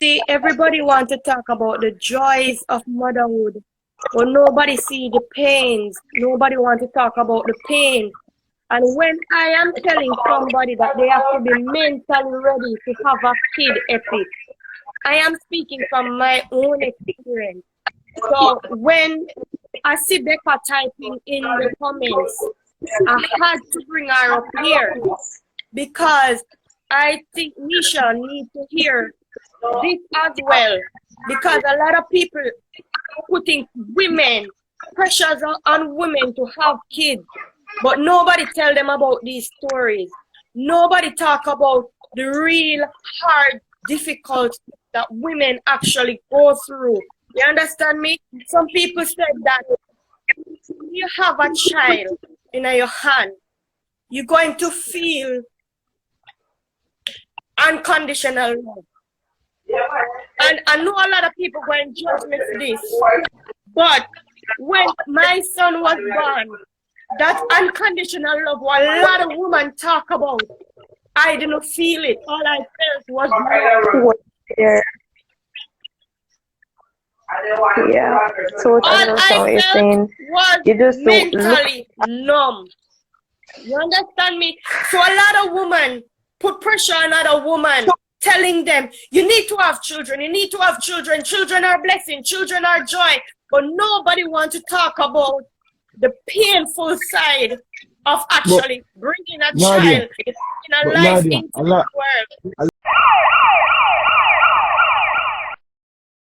See, everybody wants to talk about the joys of motherhood, but nobody see the pains. Nobody wants to talk about the pain. And when I am telling somebody that they have to be mentally ready to have a kid epic, I am speaking from my own experience. So when I see Becca typing in the comments, I had to bring her up here because I think Nisha needs to hear this as well. Because a lot of people putting pressures on women to have kids, but nobody tell them about these stories. Nobody talk about the real hard, difficult that women actually go through. You understand me? Some people said that when you have a child in your hand, you're going to feel unconditional love. And I know a lot of people going to judge me for this, but when my son was born, that unconditional love what a lot of women talk about, I didn't feel it. All I felt was love. Yeah, so All I felt was mentally numb. You understand me? So a lot of women put pressure on other women, telling them, you need to have children, you need to have children, children are blessing, children are joy. But nobody wants to talk about the painful side of actually bringing a child, in a life into the world.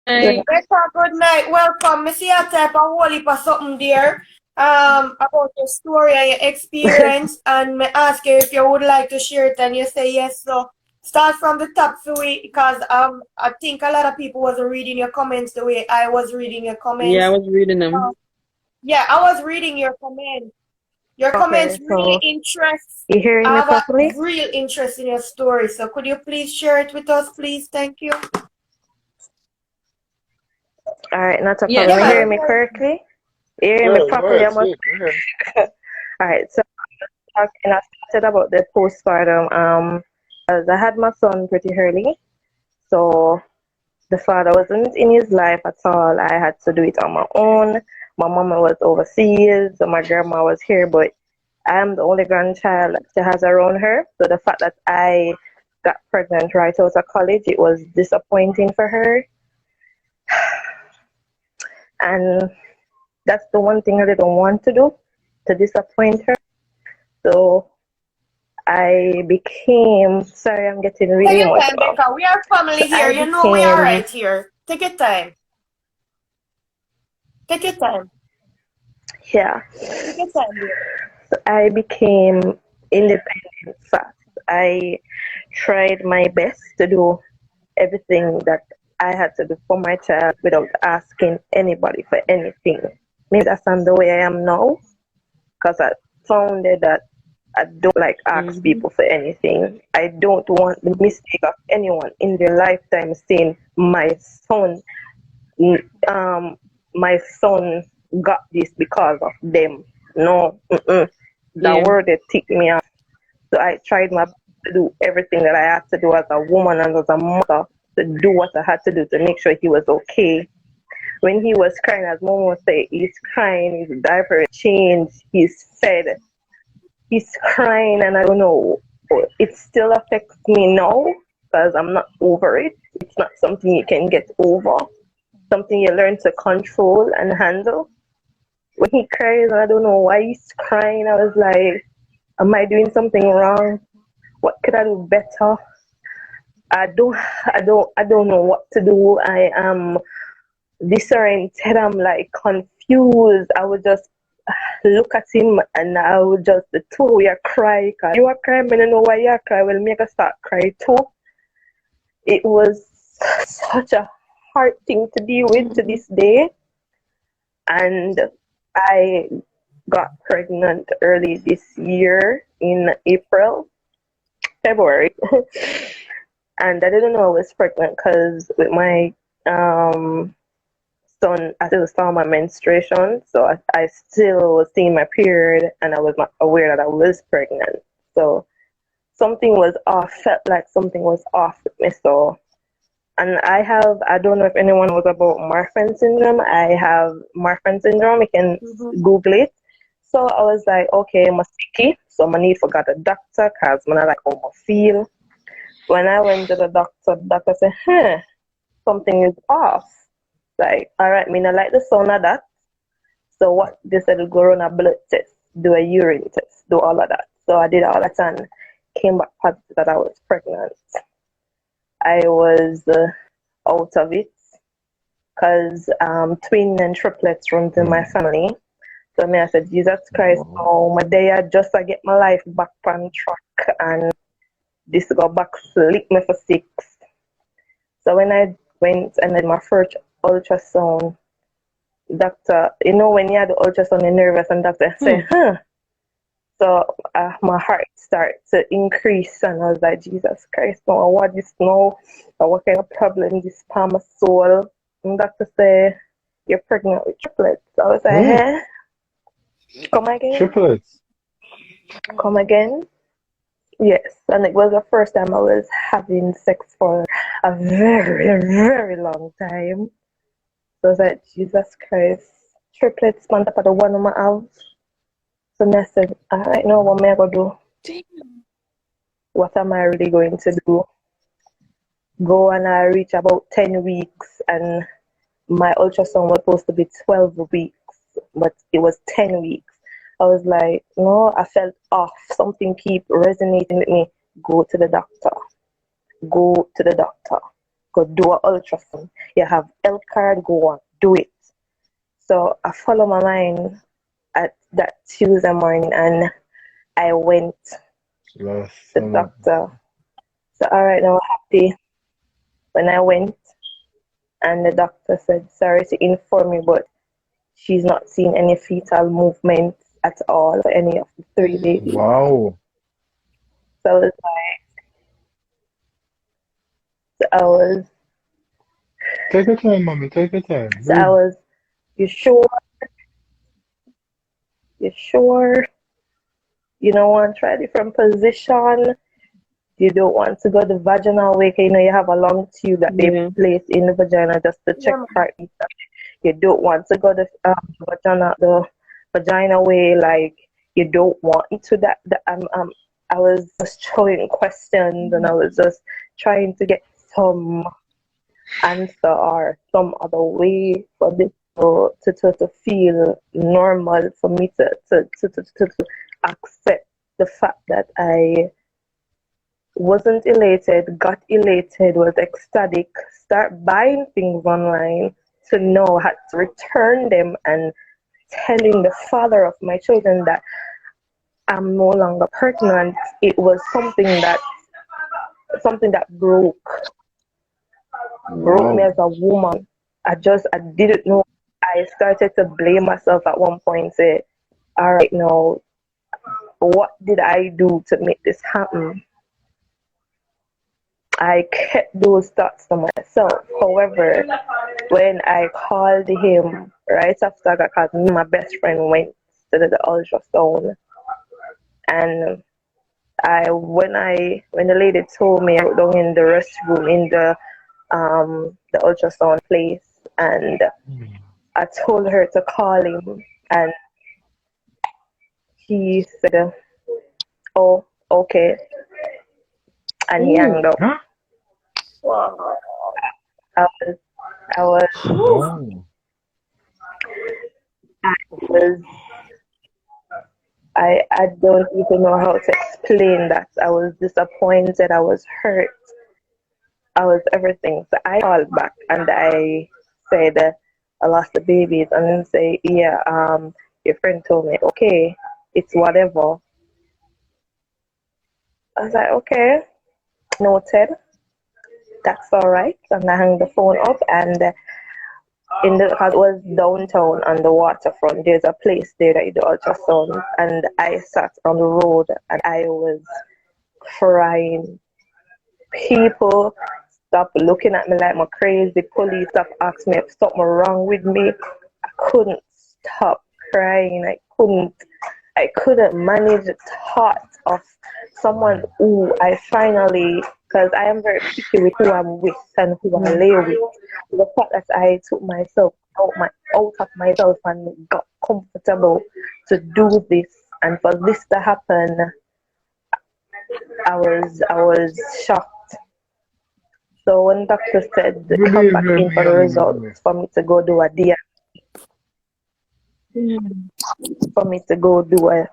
Becca, good night. Welcome. Me see a type of whole heap of something there about your story and your experience, and me ask you if you would like to share it, and you say yes. So start from the top for me, because I think a lot of people wasn't reading your comments the way I was reading your comments. Yeah, I was reading them. Yeah, I was reading your comments. Your comments really interest. You hearing me properly? I have a real interest in your story. So could you please share it with us, please? Thank you. All right, not a problem. You hearing me correctly? You hearing me properly? All right, so I started about the postpartum. As I had my son pretty early, so the father wasn't in his life at all. I had to do it on my own. My mama was overseas, so my grandma was here, but I'm the only grandchild that she has around her. So the fact that I got pregnant right out of college, it was disappointing for her. And that's the one thing I didn't want to do, to disappoint her. So I became, sorry, I'm getting really emotional. Take your time, Becca. We are family here. You know we are right here. Take your time. Take your time. Yeah. Take your time, dear. So I became independent fast. I tried my best to do everything that I had to do for my child without asking anybody for anything. Maybe that's not the way I am now, because I found that I don't like ask people for anything. I don't want the mistake of anyone in their lifetime saying my son got this because of them. No, that word that ticked me off. So I tried my best to do everything that I had to do as a woman and as a mother, to do what I had to do to make sure he was okay. When he was crying, as mom would say, he's crying, his diaper changed, he's fed, he's crying, and I don't know, it still affects me now because I'm not over it. It's not something you can get over, something you learn to control and handle. When he cries, and I don't know why he's crying, I was like, am I doing something wrong? What could I do better? I don't know what to do. I am disoriented. I'm like confused. I would just look at him and I would just, the two we are crying. You are crying, I don't know why you are crying. Well, make us start crying too. It was such a hard thing to deal with to this day. And I got pregnant early this year in February. And I didn't know I was pregnant because with my son, I still saw my menstruation. So I still was seeing my period and I was not aware that I was pregnant. So something was off, felt like something was off with me. So And I don't know if anyone knows about Marfan syndrome. I have Marfan syndrome. You can Mm-hmm. Google it. So I was like, okay, I'm sick. So I need to go to the doctor because I'm not like how I feel. When I went to the doctor said, something is off. Like, all right, me not like the sound of that. So what they said, go run a blood test, do a urine test, do all of that. So I did all that and came back positive that I was pregnant. I was out of it because twin and triplets runs in my family. So me I said, Jesus Christ, oh my day I just I get my life back on track and this go back sleep me for 6. So when I went and did my first ultrasound, doctor, you know when you had the ultrasound you're nervous and doctor say, So my heart started to increase and I was like, Jesus Christ, no, what this now? What kind of problem this palm my soul? And doctor say, you're pregnant with triplets. I was like, come again? Triplets. Come again? Yes, and it was the first time I was having sex for a very, very long time. So I was like, Jesus Christ, triplets on top of the one on my house. So I said, all right, now what am I going to do? Damn. What am I really going to do? Go and I reach about 10 weeks and my ultrasound was supposed to be 12 weeks, but it was 10 weeks. I was like, no, I felt off. Something keep resonating with me. Go to the doctor. Go to the doctor. Go do an ultrasound. You have health card, go on, do it. So I follow my mind at that Tuesday morning and I went to the doctor. So all right, now I'm happy. When I went and the doctor said, sorry to inform you, but she's not seen any fetal movement at all for any of the 3 babies. Wow. So I was Take your time, mommy. Take your time. so I was, you sure? You sure? You don't want to try a different position? You don't want to go the vaginal way, 'cause you know you have a long tube that they place in the vagina just to check heartbeat. You don't want to go the vagina way, like you don't want to that. I was just throwing questions and I was just trying to get some answer or some other way for this to feel normal for me to accept the fact that I wasn't elated, got elated, was ecstatic, start buying things online to know how to return them and telling the father of my children that I'm no longer pregnant. It was something that broke me as a woman. I didn't know. I started to blame myself at one point, say, all right, now, what did I do to make this happen? I kept those thoughts to myself. However, when I called him right after that, because me and my best friend went to the ultrasound, and when the lady told me, I wrote down in the restroom in the ultrasound place, and I told her to call him, and he said, "Oh, okay," and he hung up. Huh? Wow. I was, Wow. I don't even know how to explain that. I was disappointed. I was hurt. I was everything. So I called back and I said I lost the babies, and then say, yeah, your friend told me, okay, it's whatever. I was like, okay, noted. That's all right. And I hung the phone up, and because it was downtown on the waterfront, there's a place there that you do ultrasound, and I sat on the road and I was crying. People stopped looking at me like I'm crazy. Police stopped asking me if something wrong with me. I couldn't stop crying. I couldn't manage the thought of someone who I finally because I am very picky with who I'm with and who I lay with. The fact that I took myself out of myself and got comfortable to do this, and for this to happen, I was shocked. So when doctor said come back in for the results for me to go do a DNA, for me to go do a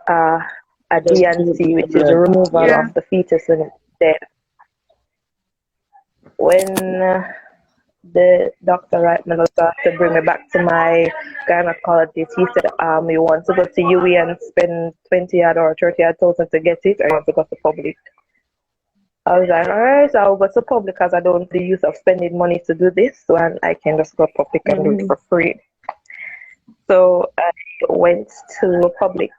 DNC, which is the removal of the fetus when it's dead. When the doctor right now started to bring me back to my gynecologist, he said, you want to go to UE and spend 20 odd or 30 odd thousand to get it, or you want to go to public? I was like, alright, so I'll go to public because I don't see the use of spending money to do this, so I can just go public and do it for free. So I went to public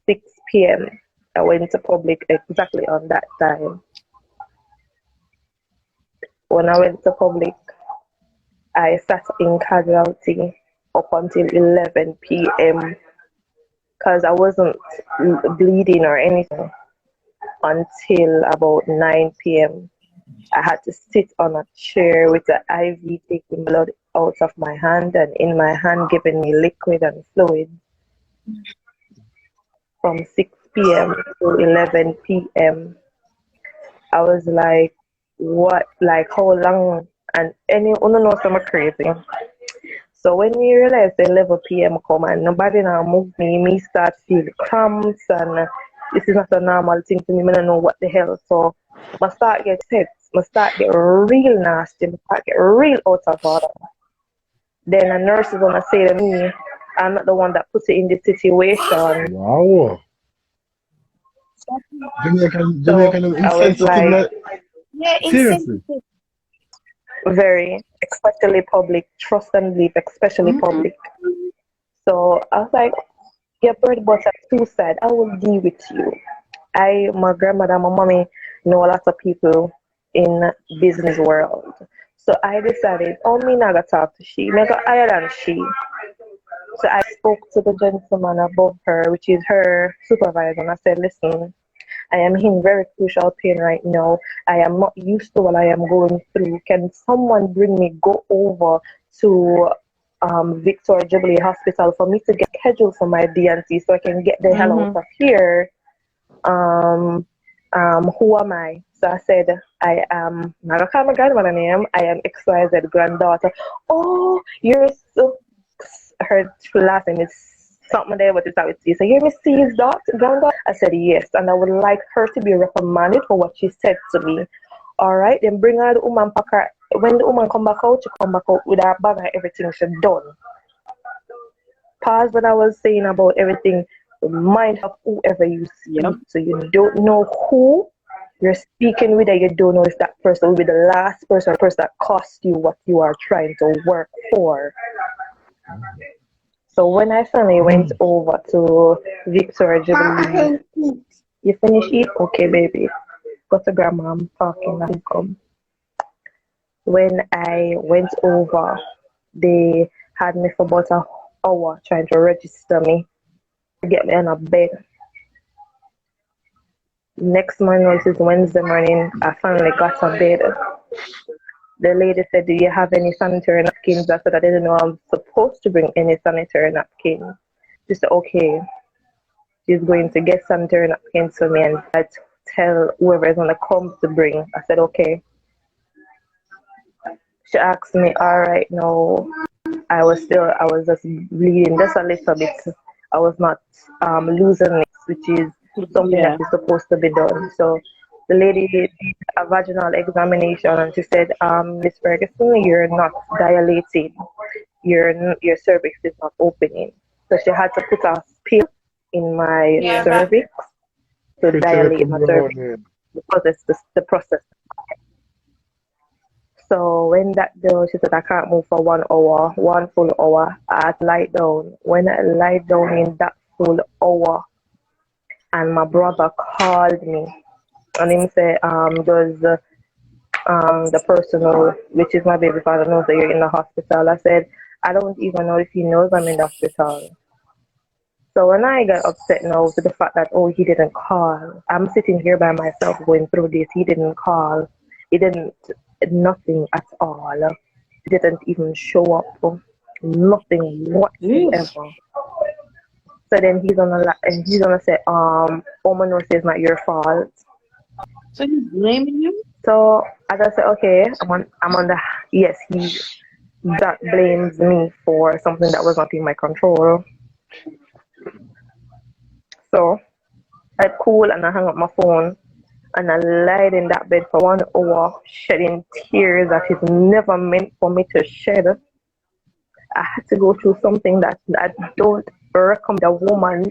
6 p.m. I went to public exactly on that time. When I went to public, I sat in casualty up until 11 p.m. because I wasn't bleeding or anything until about 9 p.m. I had to sit on a chair with the IV taking blood out of my hand and in my hand giving me liquid and fluid from 6 p.m. to 11 p.m. I was like, what? Like, how long? And any, you know, some crazy. So when you realize the 11 p.m. come and nobody now move me start feel cramps and this is not a normal thing to me. I don't know what the hell. So I start get sick. I start get real nasty. I start get real out of order. Then a nurse is gonna say to me, I'm not the one that puts it in this situation. Wow. Jamaican I was like, Yeah, seriously. insensitive. very, especially public, trust and belief, especially public. So I was like, your birth but I'm too sad. I will deal with you. My grandmother, my mommy know a lot of people in business world. So I decided, oh, me not gonna talk to she, me go higher than she. So I spoke to the gentleman above her, which is her supervisor, and I said, listen, I am in very crucial pain right now. I am not used to what I am going through. Can someone go over to Victoria Jubilee Hospital for me to get scheduled for my DNC so I can get the hell out of here? Who am I? So I said, I am not a my grandmother name. I am XYZ granddaughter. Oh, you're so. Her last name is something there, but it's not with you. So you're Miss C's daughter, granddaughter? I said yes, and I would like her to be reprimanded for what she said to me. All right, then bring her the woman packer. When the woman come back out, she come back out with her bag and everything she done. Pause what I was saying about everything. Mind of whoever you see. So you don't know who you're speaking with, and you don't know if that person will be the last person or person that cost you what you are trying to work for. So when I finally went over to Victoria Jubilee, you finish it? Okay, baby. Go to grandma, I'm talking, and come. When I went over, they had me for about an hour trying to register me, to get me on a bed. Next morning, which is Wednesday morning, I finally got a bed. The lady said, do you have any sanitary napkins? I said, I didn't know I'm supposed to bring any sanitary napkins. She said, okay. She's going to get sanitary napkins for me and I tell whoever is going to come to bring. I said, okay. She asked me, all right, no. I was just bleeding just a little bit. I was not losing it, which is something that is supposed to be done. So the lady did a vaginal examination and she said, Miss Ferguson, you're not dilated. Your cervix is not opening. So she had to put a pill in my cervix to dilate my cervix because it's the process. So when that done, she said I can't move for 1 hour, 1 full hour. I had to lie down. When I lie down in that full hour, and my brother called me, and he said, does the person who, which is my baby father, knows that you're in the hospital? I said, I don't even know if he knows I'm in the hospital. So when I got upset now with the fact that, oh, he didn't call, I'm sitting here by myself going through this, he didn't call. He didn't, nothing at all. He didn't even show up. Nothing Jeez. whatsoever. So then he's gonna say, Oma knows it's not your fault. So he's blaming you? So as I said, okay, I'm on the yes, that blames me for something that was not in my control. So I cool and I hung up my phone and I lied in that bed for 1 hour, shedding tears that is never meant for me to shed. I had to go through something that I don't recommend a woman,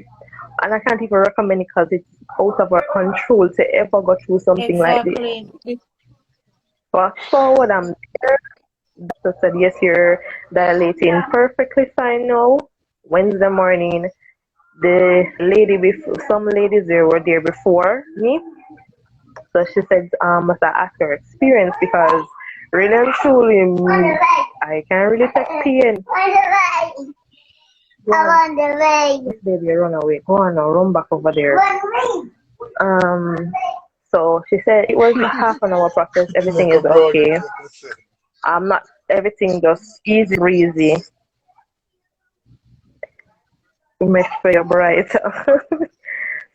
and I can't even recommend it because it's out of her control to ever go through something like this. Exactly. Fast forward, I'm there. Doctor said, yes, you're dilating perfectly fine now. Wednesday morning, some ladies there were there before me. So she said, must I ask her experience because really and truly, I can't really take pain. This baby run away. Go on now, run back over there. So she said it was a half an hour process. Everything is okay. I'm not. Everything just easy breezy. Make for your bright.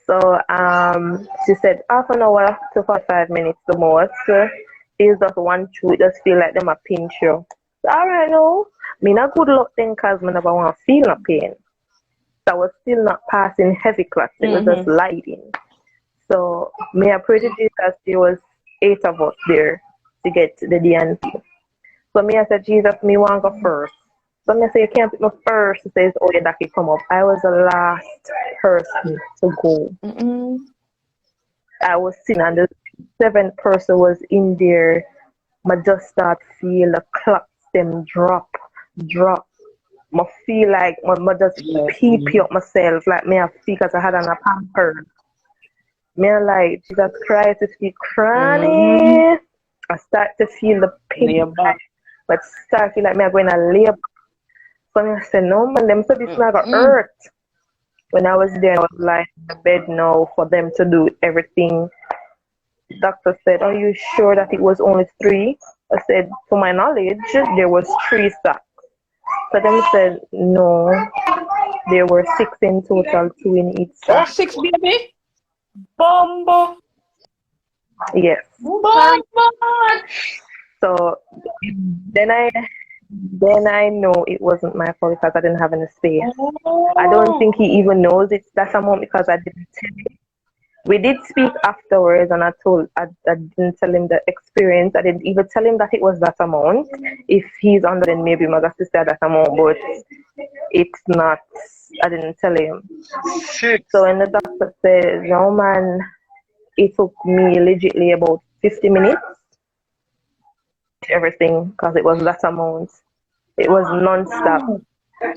So she said half an hour to 45 minutes the most. It's just one chew. It just feel like them a pinch you. So, all right, no. Me not good luck then cause me never want to feel no pain. So I was still not passing heavy class. It was just lighting. So me I pray to Jesus. There was 8 of us there to get the DNP. So me I said, Jesus, me want to go first. So me I say, you can't pick me first. He says, oh, yeah, that can come up. I was the last person to go. I was sitting and the 7th person was in there. I just start feel the clocks them drop. I feel like I just pee up myself. Like me I feel because I had on a pamper. Me I like, Jesus Christ, if you crying. I start to feel the pain. But start feel like me I'm going to labor. So I said, no man, them said it's not gonna hurt. When I was there, I was lying in the bed now for them to do everything. Doctor said, are you sure that it was only 3? I said, to my knowledge, there was 3 sacks. So them said, no, there were 6 in total, 2 in each sack. 6, baby? Bumbo. Yes. Bumbo. So then I know it wasn't my fault because I didn't have any space. I don't think he even knows it's that amount because I didn't tell him. We did speak afterwards and I didn't tell him the experience. I didn't even tell him that it was that amount. If he's under, then maybe my sister that amount, but it's not. I didn't tell him. So when the doctor said, no man, it took me legitly about 50 minutes. Everything because it was that amount. It was non-stop.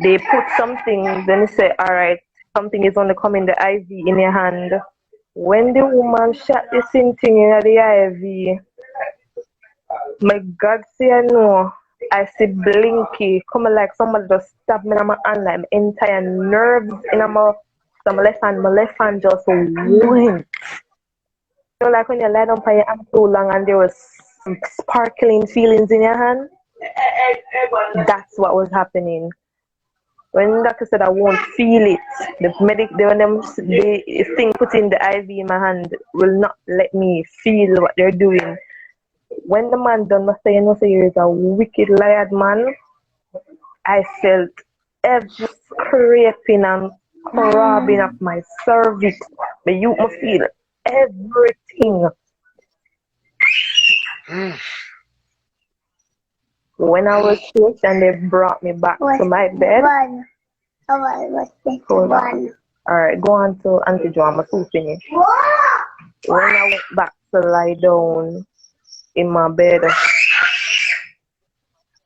They put something, then they say, all right, something is only coming the IV in your hand. When the woman shot this thing in the IV, my God, say I know. I see blinky coming like somebody just stabbed me in my hand, like my entire nerves in my left hand just went. You know, like when you lie down for your arm too long and there was some sparkling feelings in your hand. That's what was happening. When the doctor said I won't feel it, the thing put in the IV in my hand will not let me feel what they're doing. When the man done my saying, no say you're a wicked liar man, I felt every scraping and throbbing of my cervix. But you must feel everything. When I was sick and they brought me back to my bed. Hold on. Alright, go on to Auntie Jo, I'm so finished. When I went back to lie down in my bed,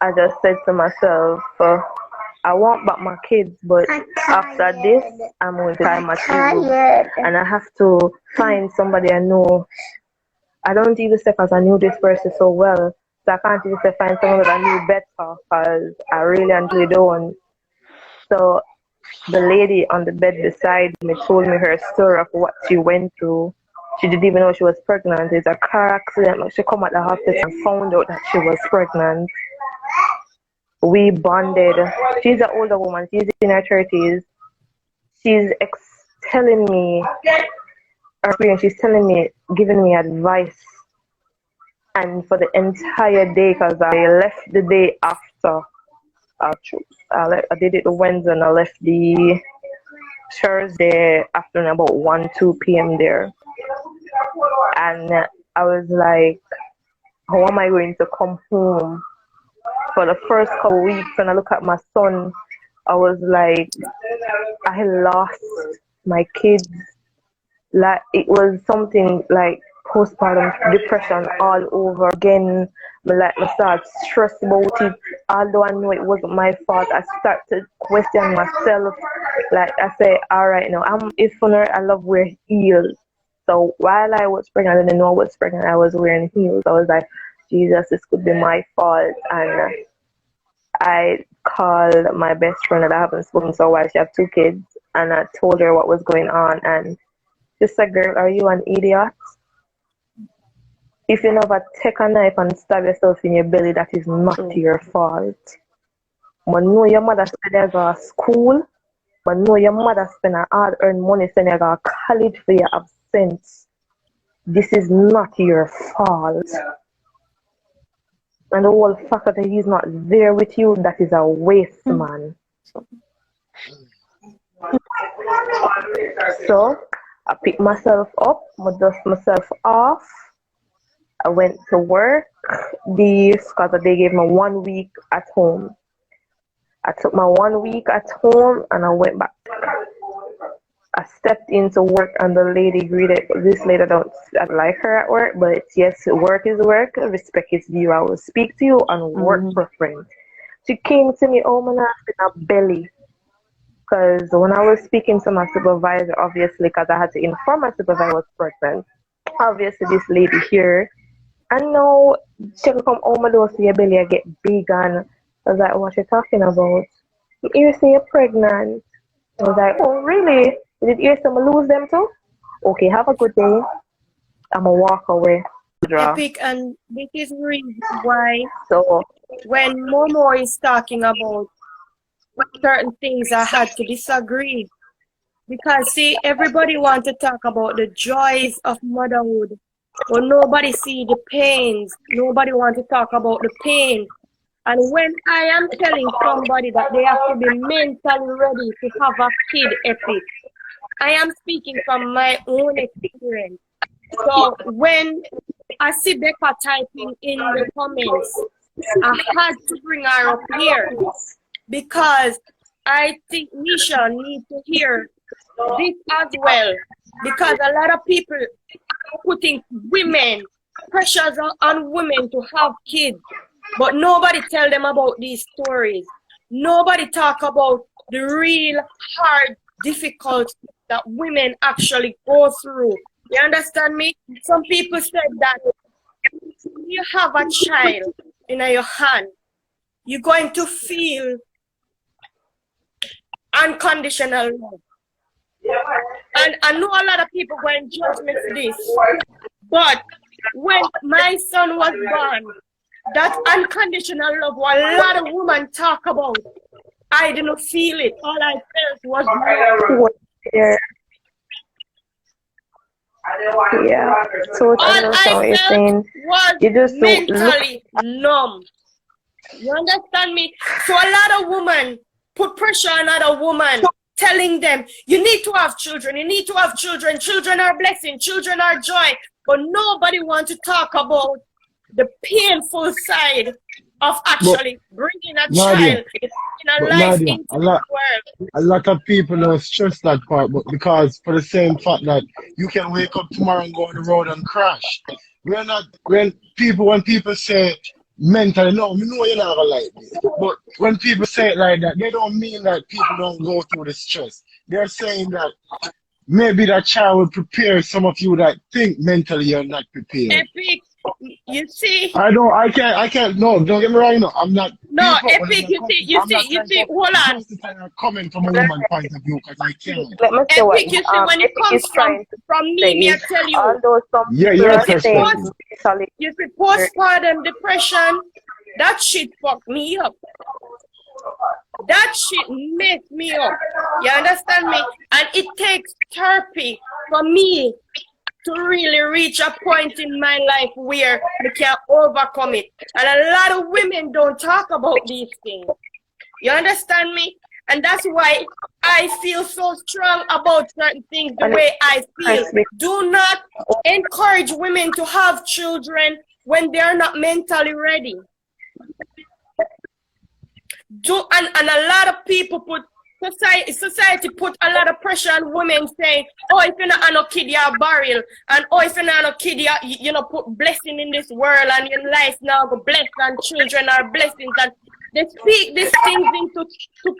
I just said to myself, I want back my kids, but after this, I'm going to tie my shoes. And I have to find somebody I know. I don't even say because I knew this person so well. So I can't even say find someone that I knew better because I really and really don't. So the lady on the bed beside me told me her story of what she went through. She didn't even know she was pregnant. It's a car accident. She come at the hospital and found out that she was pregnant. We bonded. She's an older woman. She's in her 30s. She's telling me her experience. She's telling me, giving me advice. And for the entire day, because I left the day after. I did it the Wednesday and I left the Thursday afternoon about 1-2 p.m. there. And I was like, how am I going to come home? For the first couple of weeks, when I look at my son, I was like, I lost my kids. Like, it was something like postpartum depression all over again. I started stressed about it. Although I know it wasn't my fault, I started to question myself. Like, I say, all right, now, if I love wearing heels. So while I was pregnant, I didn't know I was pregnant, I was wearing heels. I was like, Jesus, this could be my fault. And I called my best friend that I haven't spoken to a while. She has 2 kids. And I told her what was going on. And she said, girl, are you an idiot? If you never take a knife and stab yourself in your belly, that is not your fault. But know your mother said you go to school. But know your mother spend a hard-earned money saying you go to college for your absence. This is not your fault. And the whole fact that he's not there with you, that is a waste, man. So, I picked myself up, I dust myself off. I went to work because they gave me 1 week at home. I took my 1 week at home and I went back. I stepped into work and the lady greeted. This lady, I like her at work, but yes, work is work, respect is due. I will speak to you on work preference. She came to me, oh, man, I have a belly. Because when I was speaking to my supervisor, obviously, because I had to inform my supervisor I was pregnant, obviously this lady here, I know she can come home and do see your belly get big, and I was like, what you talking about? You say you're pregnant. I was like, oh, really? Did you someone lose them too? Okay, have a good day. I'm going to walk away. Epic, and this is the reason why when Momo is talking about certain things, I had to disagree. Because, see, everybody wants to talk about the joys of motherhood, but nobody see the pains. Nobody wants to talk about the pain. And when I am telling somebody that they have to be mentally ready to have a kid, Epic, I am speaking from my own experience. So when I see Becca typing in the comments, I had to bring her up here because I think Nisha needs to hear this as well, because a lot of people are putting pressures on women to have kids, but nobody tell them about these stories. Nobody talk about the real hard, difficult that women actually go through. You understand me? Some people said that if you have a child in your hand, you're going to feel unconditional love. And I know a lot of people going to judge me for this, but when my son was born, that unconditional love what a lot of women talk about, I didn't feel it. All I felt was love. Yeah, so All I felt was you just mentally numb. You understand me? So a lot of women put pressure on other women, telling them, you need to have children, you need to have children, children are blessing, children are joy. But nobody wants to talk about the painful side of actually bringing a child in a life into the world. A lot of people don't stress that part, but because for the same fact that you can wake up tomorrow and go on the road and crash. We're not, when people say mentally, no, we know you're not gonna like me. But when people say it like that, they don't mean that people don't go through the stress. They're saying that maybe that child will prepare some of you that think mentally you're not prepared. Epic, You see? I can't, no, don't get me wrong, no, I'm not, No, people, when Epic, I'm not trying to hold on. justify or comment from a woman point of view, because I can't. Let me say what Epic, you see, when it Epic comes is trying to from say me, I is, tell you, although some Yeah, people your you are see, saying perspective. mentally you see, postpartum depression, that shit fucked me up. That shit messed me up. You understand me? And it takes therapy for me to really reach a point in my life where we can overcome it. And a lot of women don't talk about these things. You understand me? And that's why I feel so strong about certain things the way I feel. Do not encourage women to have children when they're not mentally ready. And a lot of people put society put a lot of pressure on women saying, oh, if you're not a kid, you're a barrel, and oh, if you're not a kid, you know, put blessing in this world, and your life now go blessed, and children are blessings, and they speak these things into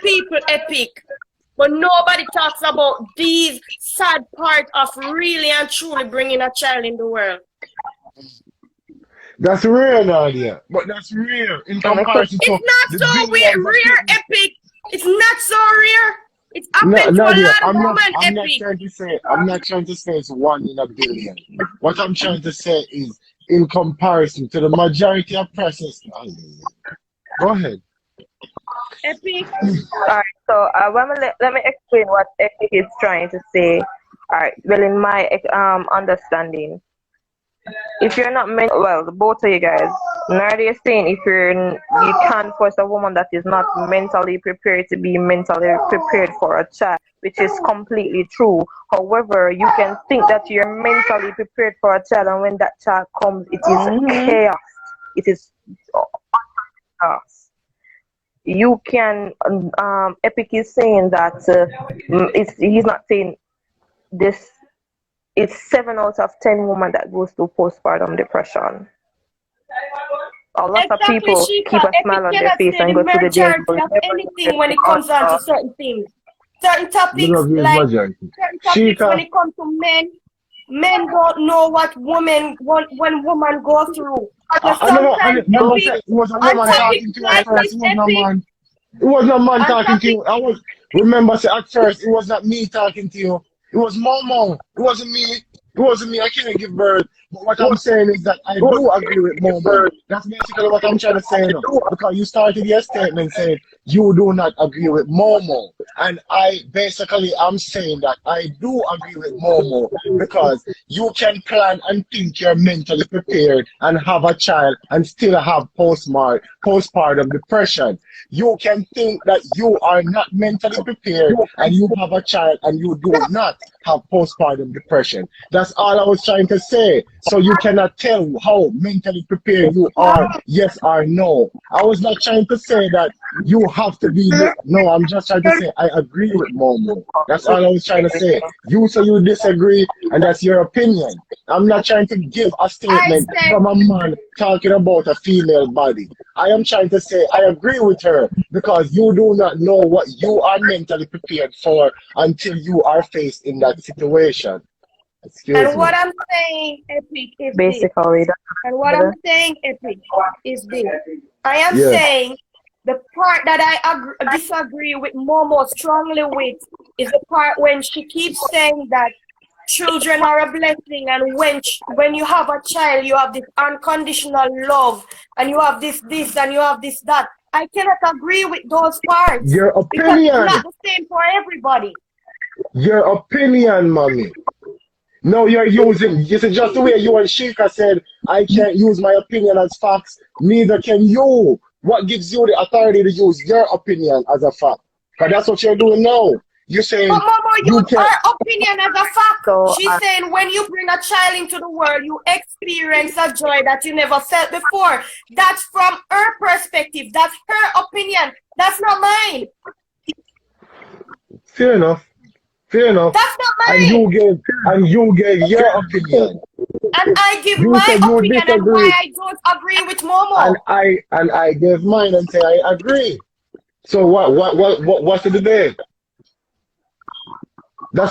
people, Epic, but nobody talks about these sad parts of really and truly bringing a child in the world. That's rare, Nadia, but that's rare in comparison to it's not the so billions of rare, people. Epic. It's not so rare. It's happened to a Nadia, lot of women, I'm not Epic. trying to say, I'm not trying to say it's 1 in a billion. What I'm trying to say is, in comparison to the majority of persons. Go ahead. Epic. Alright, so let me explain what Epic is trying to say. Alright, well, in my understanding, if you're not well, both of you guys, Nadia is saying if you can't force a woman that is not mentally prepared to be mentally prepared for a child, which is completely true. However, you can think that you're mentally prepared for a child, and when that child comes, it is chaos. It is chaos. You can Epic is saying that he's not saying this. It's 7 out of 10 women that goes through postpartum depression. A lot of people keep a smile on their face and go to the gym. Of anything when it comes down to certain things, certain topics, like certain topics when it comes to men don't know what when women go through. Sometimes it was a woman talking to you at first. It was no man. It was no man talking to you. Remember, at first, it was not me talking to you. It was Momo. It wasn't me. It wasn't me. I can't give birth. But what I'm saying is that I do agree with Momo. That's basically what I'm trying to say now. Because you started your statement saying you do not agree with Momo. And I basically am saying that I do agree with Momo because you can plan and think you're mentally prepared and have a child and still have postpartum depression. You can think that you are not mentally prepared and you have a child and you do not have postpartum depression. That's all I was trying to say. So you cannot tell how mentally prepared you are, yes or no. I was not trying to say that you have to be, no, I'm just trying to say I agree with Momo. That's all I was trying to say. You say you disagree and that's your opinion. I'm not trying to give a statement from a man talking about a female body. I am trying to say I agree with her because you do not know what you are mentally prepared for until you are faced in that situation. What I'm saying, Epic, is basically this. And what I'm saying, Epic, is this. I am saying the part that I disagree with Momo strongly with is the part when she keeps saying that children are a blessing, and when you have a child, you have this unconditional love, and you have this, and you have this, that. I cannot agree with those parts. Your opinion. Because it's not the same for everybody. Your opinion, mommy. No, you're using, it's just the way you and Sheikah said, I can't use my opinion as facts, neither can you. What gives you the authority to use your opinion as a fact? Because that's what you're doing now. You're saying, but Momo, you her opinion as a fact. So, she's saying when you bring a child into the world, you experience a joy that you never felt before. That's from her perspective. That's her opinion. That's not mine. Fair enough. Fair enough. That's not mine. And you gave your opinion. And I give my opinion and why I don't agree with Momo. And I gave mine and say I agree. So what's the debate? That's